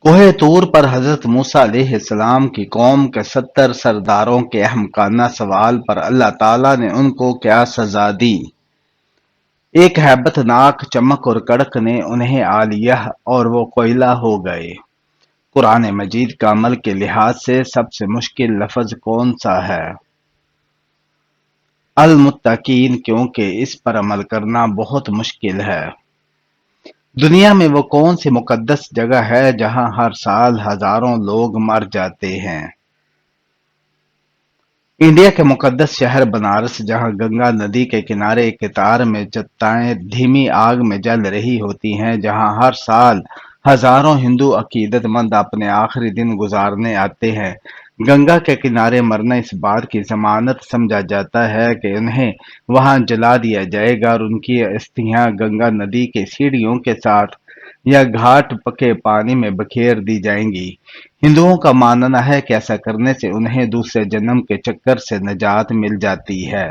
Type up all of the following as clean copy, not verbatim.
کوہ طور پر حضرت موسیٰ علیہ السلام کی قوم کے 70 سرداروں کے احمقانہ سوال پر اللہ تعالیٰ نے ان کو کیا سزا دی؟ ایک ہیبت ناک چمک اور کڑک نے انہیں آ لیا اور وہ کوئلہ ہو گئے۔ قرآن مجید کا عمل کے لحاظ سے سب سے مشکل لفظ کون سا ہے؟ المتقین، کیونکہ اس پر عمل کرنا بہت مشکل ہے۔ دنیا میں وہ کون سی مقدس جگہ ہے جہاں ہر سال ہزاروں لوگ مر جاتے ہیں؟ انڈیا کے مقدس شہر بنارس، جہاں گنگا ندی کے کنارے ایک قطار میں چتائیں دھیمی آگ میں جل رہی ہوتی ہیں، جہاں ہر سال ہزاروں ہندو عقیدت مند اپنے آخری دن گزارنے آتے ہیں۔ گنگا کے کنارے مرنا اس بات کی ضمانت سمجھا جاتا ہے کہ انہیں وہاں جلا دیا جائے گا اور ان کی استھیاں گنگا ندی کے سیڑھیوں کے ساتھ یا گھاٹ پکے پانی میں بکھیر دی جائیں گی۔ ہندوؤں کا ماننا ہے کہ ایسا کرنے سے انہیں دوسرے جنم کے چکر سے نجات مل جاتی ہے۔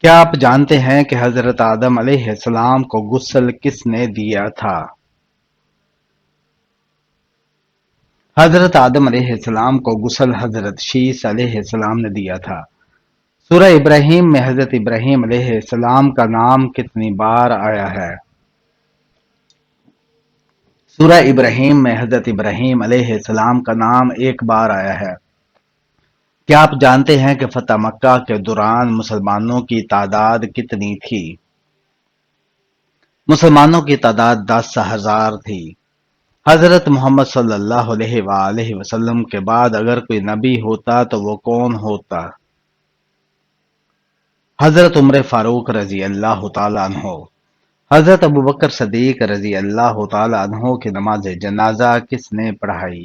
کیا آپ جانتے ہیں کہ حضرت آدم علیہ السلام کو غسل کس نے دیا تھا؟ حضرت آدم علیہ السلام کو غسل حضرت شیس علیہ السلام نے دیا تھا۔ سورہ ابراہیم میں حضرت ابراہیم علیہ السلام کا نام کتنی بار آیا ہے؟ سورہ ابراہیم میں حضرت ابراہیم علیہ السلام کا نام ایک بار آیا ہے۔ کیا آپ جانتے ہیں کہ فتح مکہ کے دوران مسلمانوں کی تعداد کتنی تھی؟ مسلمانوں کی تعداد 10,000 تھی۔ حضرت محمد صلی اللہ علیہ وآلہ وسلم کے بعد اگر کوئی نبی ہوتا تو وہ کون ہوتا؟ حضرت عمر فاروق رضی اللہ تعالیٰ عنہ۔ حضرت ابوبکر صدیق رضی اللہ تعالیٰ عنہ کی نماز جنازہ کس نے پڑھائی؟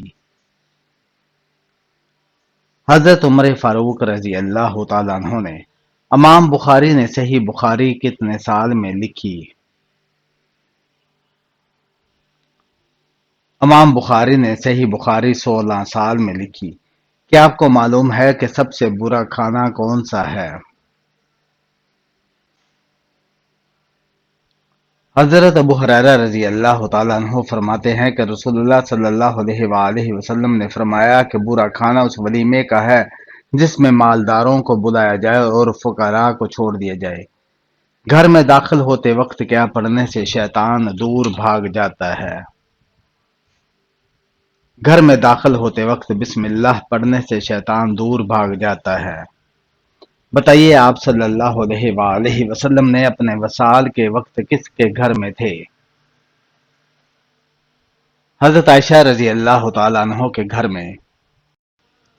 حضرت عمر فاروق رضی اللہ تعالیٰ عنہ نے۔ امام بخاری نے صحیح بخاری کتنے سال میں لکھی؟ امام بخاری نے صحیح بخاری 16 سال میں لکھی۔ کیا آپ کو معلوم ہے کہ سب سے برا کھانا کون سا ہے؟ حضرت ابو ہریرہ رضی اللہ تعالیٰ عنہ فرماتے ہیں کہ رسول اللہ صلی اللہ علیہ وآلہ وسلم نے فرمایا کہ برا کھانا اس ولیمے کا ہے جس میں مالداروں کو بلایا جائے اور فقراء کو چھوڑ دیا جائے۔ گھر میں داخل ہوتے وقت کیا پڑھنے سے شیطان دور بھاگ جاتا ہے؟ گھر میں داخل ہوتے وقت بسم اللہ پڑھنے سے شیطان دور بھاگ جاتا ہے۔ بتائیے، آپ صلی اللہ علیہ وآلہ وسلم نے اپنے وصال کے وقت کس کے گھر میں تھے؟ حضرت عائشہ رضی اللہ تعالیٰ عنہ کے گھر میں۔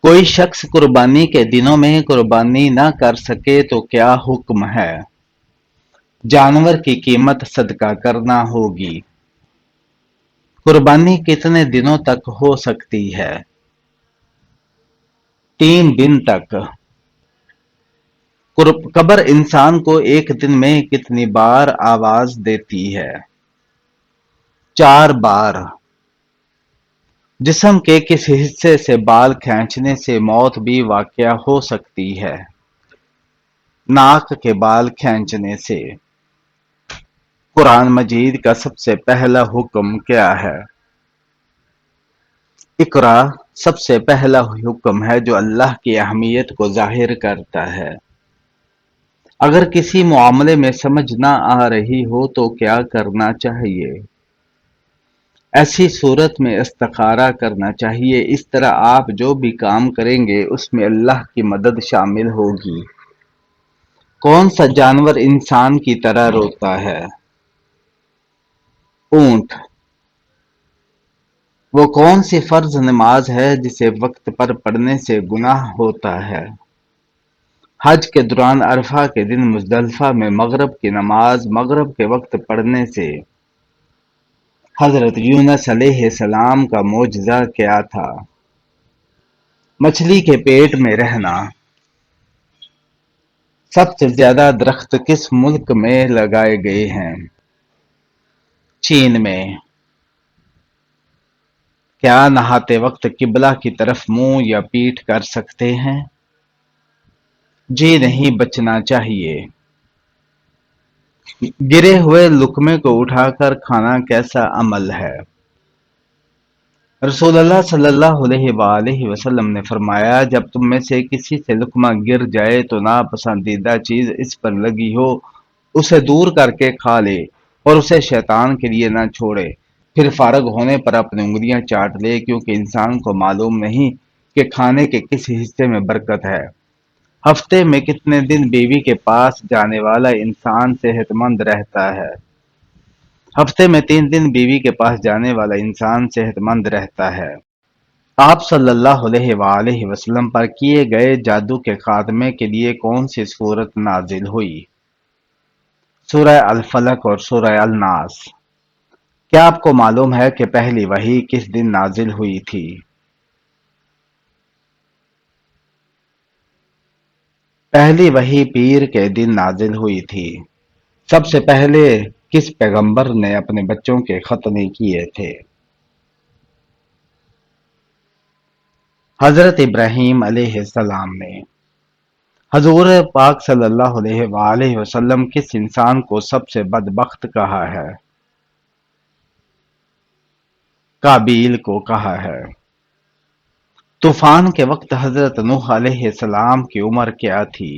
کوئی شخص قربانی کے دنوں میں قربانی نہ کر سکے تو کیا حکم ہے؟ جانور کی قیمت صدقہ کرنا ہوگی۔ قربانی کتنے دنوں تک ہو سکتی ہے؟ 3 دن تک۔ قبر انسان کو ایک دن میں کتنی بار آواز دیتی ہے؟ 4 بار۔ جسم کے کس حصے سے بال کھینچنے سے موت بھی واقع ہو سکتی ہے؟ ناک کے بال کھینچنے سے۔ قرآن مجید کا سب سے پہلا حکم کیا ہے؟ اقرا سب سے پہلا حکم ہے جو اللہ کی اہمیت کو ظاہر کرتا ہے۔ اگر کسی معاملے میں سمجھ نہ آ رہی ہو تو کیا کرنا چاہیے؟ ایسی صورت میں استخارہ کرنا چاہیے۔ اس طرح آپ جو بھی کام کریں گے اس میں اللہ کی مدد شامل ہوگی۔ کون سا جانور انسان کی طرح روتا ہے؟ اونٹ۔ وہ کون سی فرض نماز ہے جسے وقت پر پڑھنے سے گناہ ہوتا ہے؟ حج کے دوران عرفہ کے دن مزدلفہ میں مغرب کی نماز مغرب کے وقت پڑھنے سے حضرت یونس علیہ السلام کا معجزہ کیا تھا؟ مچھلی کے پیٹ میں رہنا۔ سب سے زیادہ درخت کس ملک میں لگائے گئے ہیں؟ چین میں۔ کیا نہاتے وقت قبلہ کی طرف منہ یا پیٹھ کر سکتے ہیں؟ جی نہیں، بچنا چاہیے۔ گرے ہوئے لقمے کو اٹھا کر کھانا کیسا عمل ہے؟ رسول اللہ صلی اللہ علیہ وآلہ وسلم نے فرمایا، جب تم میں سے کسی سے لقمہ گر جائے تو ناپسندیدہ چیز اس پر لگی ہو اسے دور کر کے کھا لے اور اسے شیطان کے لیے نہ چھوڑے، پھر فارغ ہونے پر اپنی انگلیاں چاٹ لے، کیونکہ انسان کو معلوم نہیں کہ کھانے کے کس حصے میں برکت ہے۔ ہفتے میں کتنے دن بیوی کے پاس جانے والا انسان صحت مند رہتا ہے؟ ہفتے میں 3 دن بیوی کے پاس جانے والا انسان صحت مند رہتا ہے۔ آپ صلی اللہ علیہ وآلہ وسلم پر کیے گئے جادو کے خاتمے کے لیے کون سی سورت نازل ہوئی؟ سورہ الفلق اور سورہ الناس۔ کیا آپ کو معلوم ہے کہ پہلی وحی کس دن نازل ہوئی تھی؟ پہلی وحی پیر کے دن نازل ہوئی تھی۔ سب سے پہلے کس پیغمبر نے اپنے بچوں کے ختنے کیے تھے؟ حضرت ابراہیم علیہ السلام نے۔ حضور پاک صلی اللہ علیہ وآلہ وسلم کس انسان کو سب سے بدبخت کہا ہے؟ قابیل کو کہا ہے۔ طوفان کے وقت حضرت نوح علیہ السلام کی عمر کیا تھی؟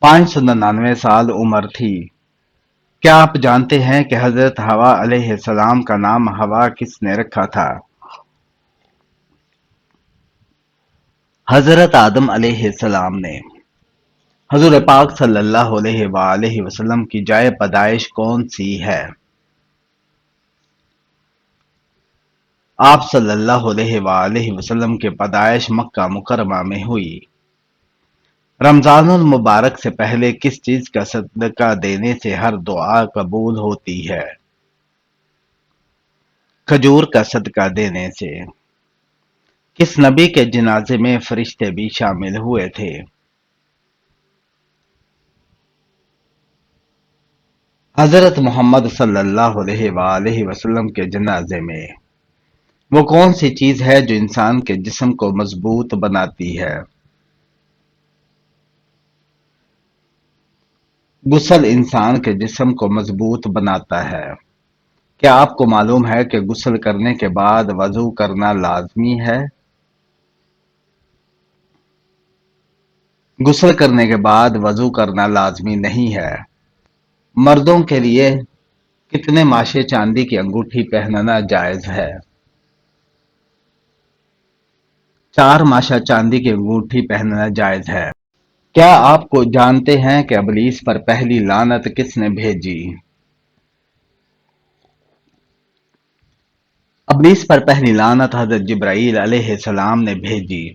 599 سال عمر تھی۔ کیا آپ جانتے ہیں کہ حضرت حوا علیہ السلام کا نام حوا کس نے رکھا تھا؟ حضرت آدم علیہ السلام نے۔ حضور پاک صلی اللہ علیہ وآلہ وسلم کی جائے پیدائش کون سی ہے؟ آپ صلی اللہ علیہ وآلہ وسلم کی پیدائش مکہ مکرمہ میں ہوئی۔ رمضان المبارک سے پہلے کس چیز کا صدقہ دینے سے ہر دعا قبول ہوتی ہے؟ کھجور کا صدقہ دینے سے۔ کس نبی کے جنازے میں فرشتے بھی شامل ہوئے تھے؟ حضرت محمد صلی اللہ علیہ وآلہ وسلم کے جنازے میں۔ وہ کون سی چیز ہے جو انسان کے جسم کو مضبوط بناتی ہے؟ غسل انسان کے جسم کو مضبوط بناتا ہے۔ کیا آپ کو معلوم ہے کہ غسل کرنے کے بعد وضو کرنا لازمی ہے؟ غسل کرنے کے بعد وضو کرنا لازمی نہیں ہے۔ مردوں کے لیے کتنے ماشے چاندی کی انگوٹھی پہننا جائز ہے؟ 4 ماشا چاندی کی انگوٹھی پہننا جائز ہے۔ کیا آپ کو جانتے ہیں کہ ابلیس پر پہلی لعنت کس نے بھیجی؟ ابلیس پر پہلی لعنت حضرت جبرائیل علیہ السلام نے بھیجی۔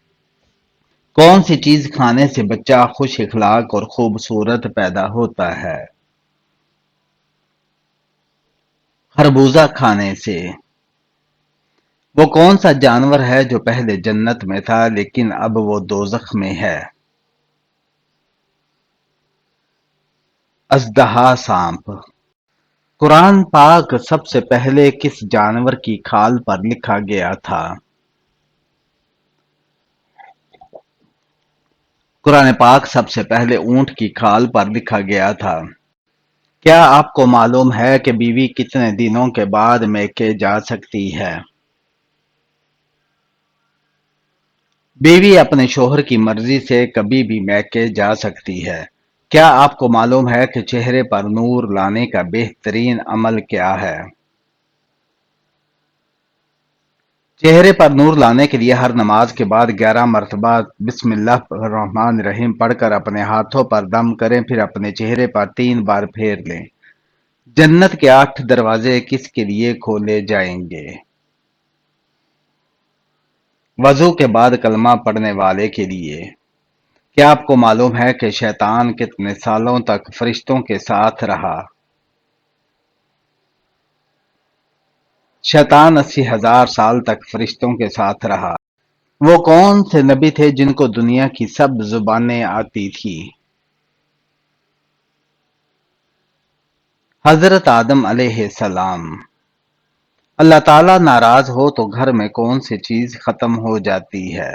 کون سی چیز کھانے سے بچہ خوش اخلاق اور خوبصورت پیدا ہوتا ہے؟ خربوزہ کھانے سے۔ وہ کون سا جانور ہے جو پہلے جنت میں تھا لیکن اب وہ دوزخ میں ہے؟ اژدہا سانپ۔ قرآن پاک سب سے پہلے کس جانور کی کھال پر لکھا گیا تھا؟ قرآن پاک سب سے پہلے اونٹ کی کھال پر لکھا گیا تھا۔ کیا آپ کو معلوم ہے کہ بیوی کتنے دنوں کے بعد میکے جا سکتی ہے؟ بیوی اپنے شوہر کی مرضی سے کبھی بھی میکے جا سکتی ہے۔ کیا آپ کو معلوم ہے کہ چہرے پر نور لانے کا بہترین عمل کیا ہے؟ چہرے پر نور لانے کے لیے ہر نماز کے بعد 11 مرتبہ بسم اللہ الرحمن الرحیم پڑھ کر اپنے ہاتھوں پر دم کریں، پھر اپنے چہرے پر 3 بار پھیر لیں۔ جنت کے 8 دروازے کس کے لیے کھولے جائیں گے؟ وضو کے بعد کلمہ پڑھنے والے کے لیے۔ کیا آپ کو معلوم ہے کہ شیطان کتنے سالوں تک فرشتوں کے ساتھ رہا؟ شیطان 80,000 سال تک فرشتوں کے ساتھ رہا۔ وہ کون سے نبی تھے جن کو دنیا کی سب زبانیں آتی تھی؟ حضرت آدم علیہ السلام۔ اللہ تعالیٰ ناراض ہو تو گھر میں کون سی چیز ختم ہو جاتی ہے؟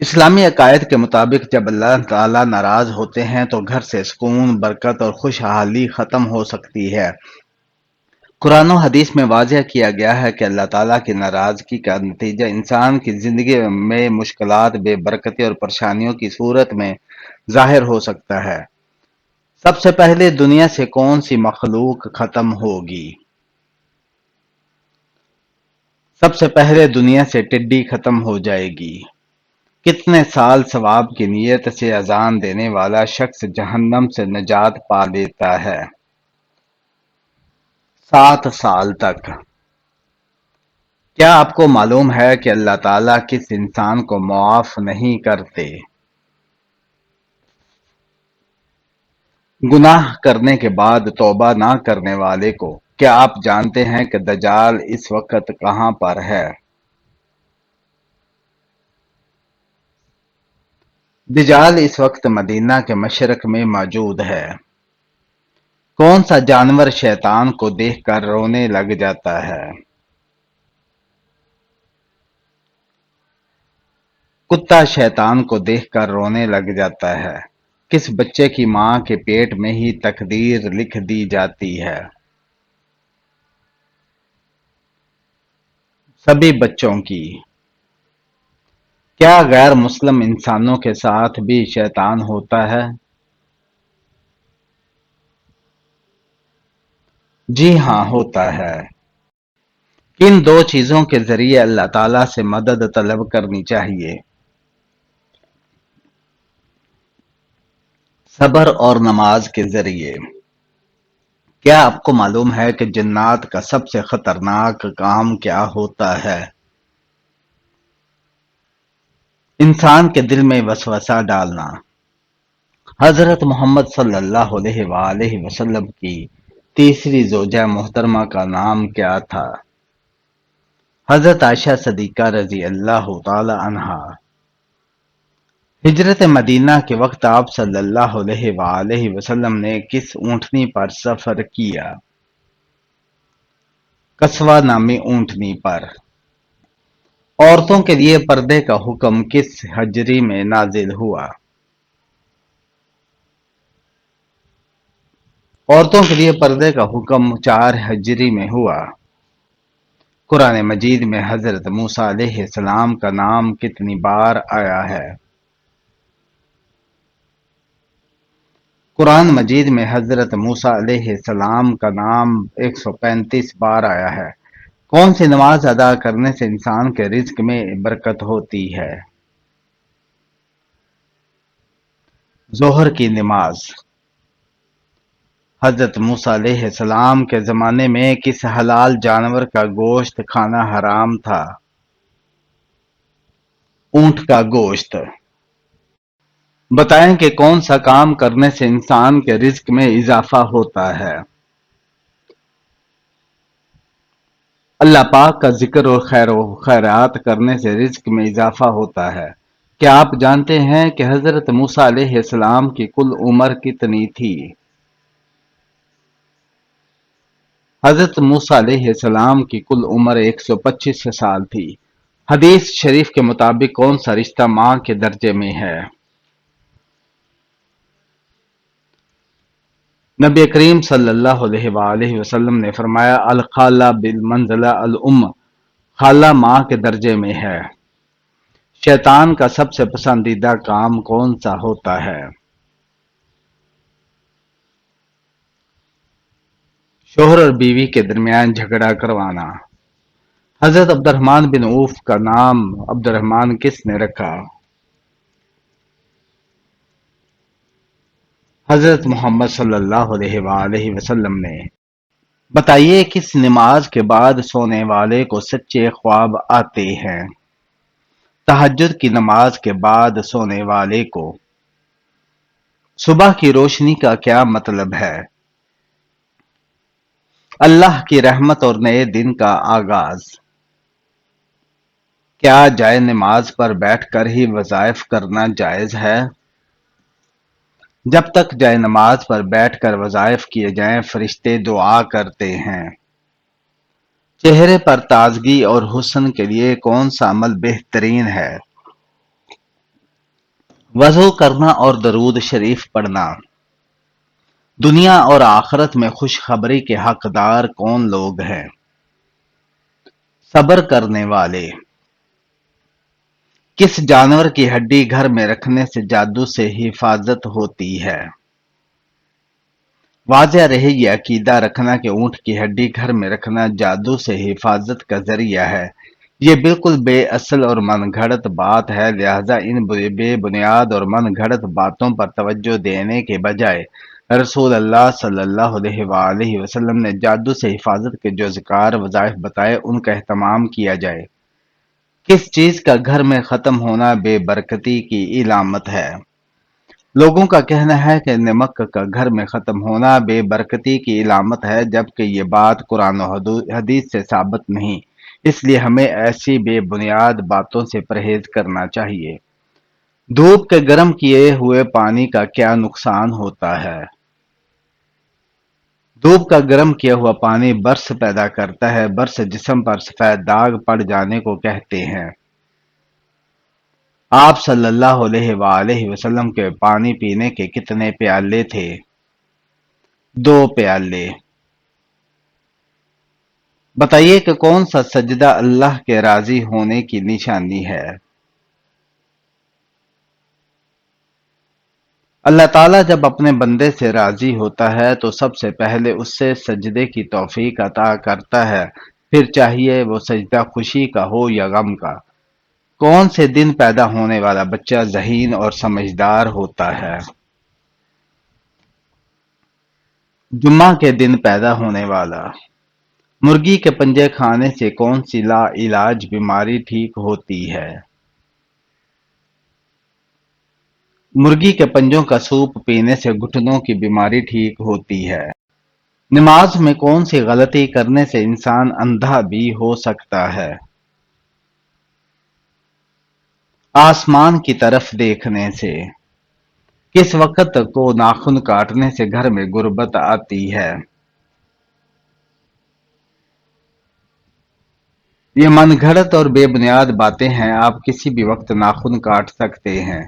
اسلامی عقائد کے مطابق جب اللہ تعالیٰ ناراض ہوتے ہیں تو گھر سے سکون، برکت اور خوشحالی ختم ہو سکتی ہے۔ قرآن و حدیث میں واضح کیا گیا ہے کہ اللہ تعالیٰ کی ناراضگی کا نتیجہ انسان کی زندگی میں مشکلات، بے برکتی اور پریشانیوں کی صورت میں ظاہر ہو سکتا ہے۔ سب سے پہلے دنیا سے کون سی مخلوق ختم ہوگی؟ سب سے پہلے دنیا سے ٹڈی ختم ہو جائے گی۔ کتنے سال ثواب کی نیت سے اذان دینے والا شخص جہنم سے نجات پا لیتا ہے؟ 7 سال تک۔ کیا آپ کو معلوم ہے کہ اللہ تعالیٰ کس انسان کو معاف نہیں کرتے؟ گناہ کرنے کے بعد توبہ نہ کرنے والے کو۔ کیا آپ جانتے ہیں کہ دجال اس وقت کہاں پر ہے؟ دجال اس وقت مدینہ کے مشرق میں موجود ہے۔ کون سا جانور شیطان کو دیکھ کر رونے لگ جاتا ہے؟ کتا شیطان کو دیکھ کر رونے لگ جاتا ہے۔ کس بچے کی ماں کے پیٹ میں ہی تقدیر لکھ دی جاتی ہے؟ سبھی بچوں کی۔ کیا غیر مسلم انسانوں کے ساتھ بھی شیطان ہوتا ہے؟ جی ہاں، ہوتا ہے۔ کن 2 چیزوں کے ذریعے اللہ تعالیٰ سے مدد طلب کرنی چاہیے؟ صبر اور نماز کے ذریعے۔ کیا آپ کو معلوم ہے کہ جنات کا سب سے خطرناک کام کیا ہوتا ہے؟ انسان کے دل میں وسوسہ ڈالنا۔ حضرت محمد صلی اللہ علیہ وآلہ وسلم کی تیسری زوجہ محترمہ کا نام کیا تھا؟ حضرت عائشہ صدیقہ رضی اللہ تعالی عنہا۔ ہجرت مدینہ کے وقت آپ صلی اللہ علیہ وآلہ وسلم نے کس اونٹنی پر سفر کیا؟ قصوہ نامی اونٹنی پر۔ عورتوں کے لیے پردے کا حکم کس ہجری میں نازل ہوا؟ عورتوں کے لیے پردے کا حکم 4 ہجری میں ہوا۔ قرآن مجید میں حضرت موسیٰ علیہ السلام کا نام کتنی بار آیا ہے؟ قرآن مجید میں حضرت موسیٰ علیہ السلام کا نام 135 بار آیا ہے۔ کون سی نماز ادا کرنے سے انسان کے رزق میں برکت ہوتی ہے؟ ظہر کی نماز۔ حضرت موسیٰ علیہ السلام کے زمانے میں کس حلال جانور کا گوشت کھانا حرام تھا؟ اونٹ کا گوشت۔ بتائیں کہ کون سا کام کرنے سے انسان کے رزق میں اضافہ ہوتا ہے؟ اللہ پاک کا ذکر اور خیر و خیرات کرنے سے رزق میں اضافہ ہوتا ہے۔ کیا آپ جانتے ہیں کہ حضرت موسیٰ علیہ السلام کی کل عمر کتنی تھی؟ حضرت موسیٰ علیہ السلام کی کل عمر 125 سال تھی۔ حدیث شریف کے مطابق کون سا رشتہ ماں کے درجے میں ہے؟ نبی کریم صلی اللہ علیہ وآلہ وسلم نے فرمایا الخالہ بالمنزلہ الام، خالہ ماں کے درجے میں ہے۔ شیطان کا سب سے پسندیدہ کام کون سا ہوتا ہے؟ شوہر اور بیوی کے درمیان جھگڑا کروانا۔ حضرت عبد الرحمن بن عوف کا نام عبد الرحمن کس نے رکھا؟ حضرت محمد صلی اللہ علیہ وآلہ وسلم نے۔ بتائیے کس نماز کے بعد سونے والے کو سچے خواب آتے ہیں؟ تہجد کی نماز کے بعد سونے والے کو۔ صبح کی روشنی کا کیا مطلب ہے؟ اللہ کی رحمت اور نئے دن کا آغاز۔ کیا جائے نماز پر بیٹھ کر ہی وظائف کرنا جائز ہے؟ جب تک جائے نماز پر بیٹھ کر وظائف کیے جائیں فرشتے دعا کرتے ہیں۔ چہرے پر تازگی اور حسن کے لیے کون سا عمل بہترین ہے؟ وضو کرنا اور درود شریف پڑھنا۔ دنیا اور آخرت میں خوشخبری کے حقدار کون لوگ ہیں؟ صبر کرنے والے۔ کس جانور کی ہڈی گھر میں رکھنے سے جادو سے حفاظت ہوتی ہے؟ واضح رہے یہ عقیدہ رکھنا کہ اونٹ کی ہڈی گھر میں رکھنا جادو سے حفاظت کا ذریعہ ہے۔ یہ بالکل بے اصل اور من گھڑت بات ہے، لہذا ان بے بنیاد اور من گھڑت باتوں پر توجہ دینے کے بجائے رسول اللہ صلی اللہ علیہ وآلہ وسلم نے جادو سے حفاظت کے جو اذکار وظائف بتائے ان کا اہتمام کیا جائے۔ کس چیز کا گھر میں ختم ہونا بے برکتی کی علامت ہے؟ لوگوں کا کہنا ہے کہ نمک کا گھر میں ختم ہونا بے برکتی کی علامت ہے، جبکہ یہ بات قرآن و حدیث سے ثابت نہیں، اس لیے ہمیں ایسی بے بنیاد باتوں سے پرہیز کرنا چاہیے۔ دھوپ کے گرم کیے ہوئے پانی کا کیا نقصان ہوتا ہے؟ دھوپ کا گرم کیا ہوا پانی برس پیدا کرتا ہے، برس جسم پر سفید داغ پڑ جانے کو کہتے ہیں۔ آپ صلی اللہ علیہ وآلہ وسلم کے پانی پینے کے کتنے پیالے تھے؟ 2 پیالے۔ بتائیے کہ کون سا سجدہ اللہ کے راضی ہونے کی نشانی ہے؟ اللہ تعالیٰ جب اپنے بندے سے راضی ہوتا ہے تو سب سے پہلے اس سے سجدے کی توفیق عطا کرتا ہے، پھر چاہیے وہ سجدہ خوشی کا ہو یا غم کا۔ کون سے دن پیدا ہونے والا بچہ ذہین اور سمجھدار ہوتا ہے؟ جمعہ کے دن پیدا ہونے والا۔ مرغی کے پنجے کھانے سے کون سی لا علاج بیماری ٹھیک ہوتی ہے؟ مرغی کے پنجوں کا سوپ پینے سے گھٹنوں کی بیماری ٹھیک ہوتی ہے۔ نماز میں کون سی غلطی کرنے سے انسان اندھا بھی ہو سکتا ہے؟ آسمان کی طرف دیکھنے سے۔ کس وقت کو ناخن کاٹنے سے گھر میں غربت آتی ہے؟ یہ من گھڑت اور بے بنیاد باتیں ہیں، آپ کسی بھی وقت ناخن کاٹ سکتے ہیں۔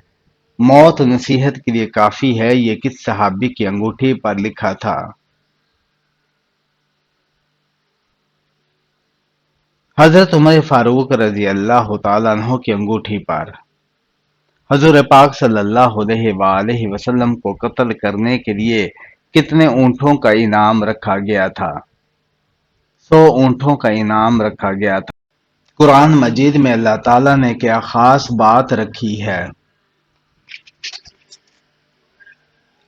موت نصیحت کے لیے کافی ہے، یہ کس صحابی کی انگوٹھی پر لکھا تھا؟ حضرت عمر فاروق رضی اللہ تعالیٰ عنہ کی انگوٹھی پر۔ حضور پاک صلی اللہ علیہ وآلہ وسلم کو قتل کرنے کے لیے کتنے اونٹوں کا انعام رکھا گیا تھا؟ 100 اونٹوں کا انعام رکھا گیا تھا۔ قرآن مجید میں اللہ تعالیٰ نے کیا خاص بات رکھی ہے؟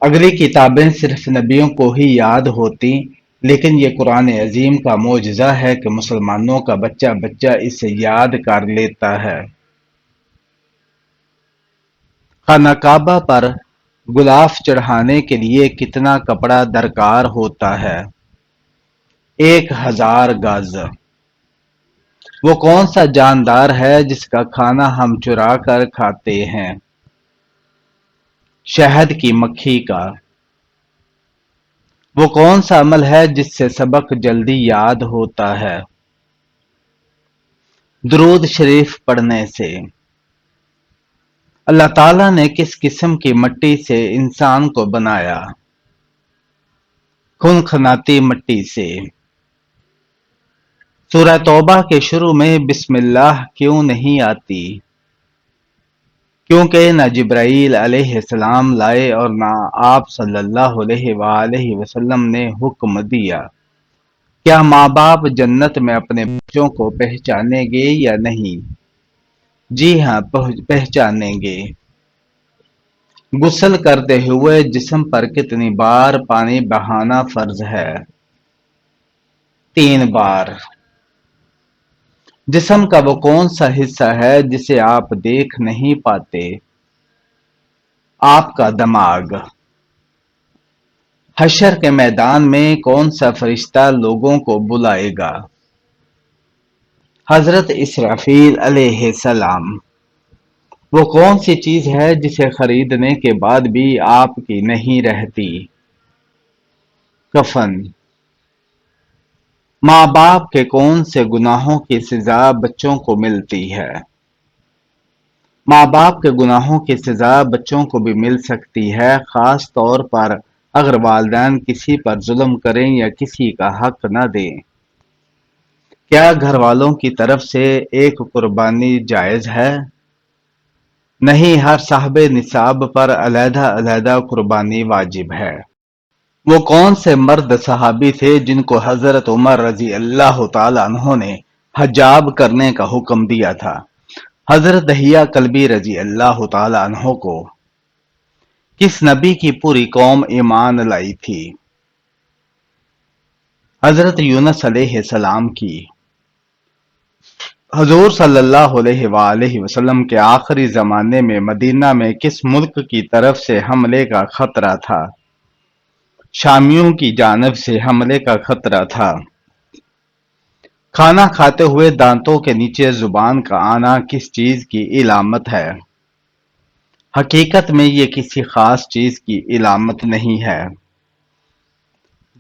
اگلی کتابیں صرف نبیوں کو ہی یاد ہوتی، لیکن یہ قرآن عظیم کا معجزہ ہے کہ مسلمانوں کا بچہ بچہ اسے یاد کر لیتا ہے۔ خانہ کعبہ پر غلاف چڑھانے کے لیے کتنا کپڑا درکار ہوتا ہے؟ 1000 گز۔ وہ کون سا جاندار ہے جس کا کھانا ہم چرا کر کھاتے ہیں؟ شہد کی مکھی کا۔ وہ کون سا عمل ہے جس سے سبق جلدی یاد ہوتا ہے؟ درود شریف پڑھنے سے۔ اللہ تعالیٰ نے کس قسم کی مٹی سے انسان کو بنایا؟ کھنکھناتی مٹی سے۔ سورہ توبہ کے شروع میں بسم اللہ کیوں نہیں آتی؟ کیونکہ نہ جبرائیل علیہ السلام لائے اور نہ آپ صلی اللہ علیہ وآلہ وسلم نے حکم دیا۔ کیا ماں باپ جنت میں اپنے بچوں کو پہچانیں گے یا نہیں؟ جی ہاں، پہچانیں گے۔ غسل کرتے ہوئے جسم پر کتنی بار پانی بہانا فرض ہے؟ 3 بار۔ جسم کا وہ کون سا حصہ ہے جسے آپ دیکھ نہیں پاتے؟ آپ کا دماغ۔ حشر کے میدان میں کون سا فرشتہ لوگوں کو بلائے گا؟ حضرت اسرافیل علیہ السلام۔ وہ کون سی چیز ہے جسے خریدنے کے بعد بھی آپ کی نہیں رہتی؟ کفن۔ ماں باپ کے کون سے گناہوں کی سزا بچوں کو ملتی ہے؟ ماں باپ کے گناہوں کی سزا بچوں کو بھی مل سکتی ہے، خاص طور پر اگر والدین کسی پر ظلم کریں یا کسی کا حق نہ دیں۔ کیا گھر والوں کی طرف سے ایک قربانی جائز ہے؟ نہیں، ہر صاحب نصاب پر علیحدہ علیحدہ قربانی واجب ہے۔ وہ کون سے مرد صحابی تھے جن کو حضرت عمر رضی اللہ تعالی عنہ نے حجاب کرنے کا حکم دیا تھا؟ حضرت دہیہ کلبی رضی اللہ تعالی عنہ کو کس نبی کی پوری قوم ایمان لائی تھی؟ حضرت یونس علیہ السلام کی۔ حضور صلی اللہ علیہ وآلہ وسلم کے آخری زمانے میں مدینہ میں کس ملک کی طرف سے حملے کا خطرہ تھا؟ شامیوں کی جانب سے حملے کا خطرہ تھا۔ کھانا کھاتے ہوئے دانتوں کے نیچے زبان کا آنا کس چیز کی علامت ہے؟ حقیقت میں یہ کسی خاص چیز کی علامت نہیں ہے۔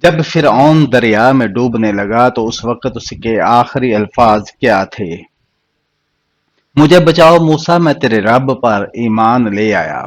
جب فرعون دریا میں ڈوبنے لگا تو اس وقت اس کے آخری الفاظ کیا تھے؟ مجھے بچاؤ موسیٰ، میں تیرے رب پر ایمان لے آیا۔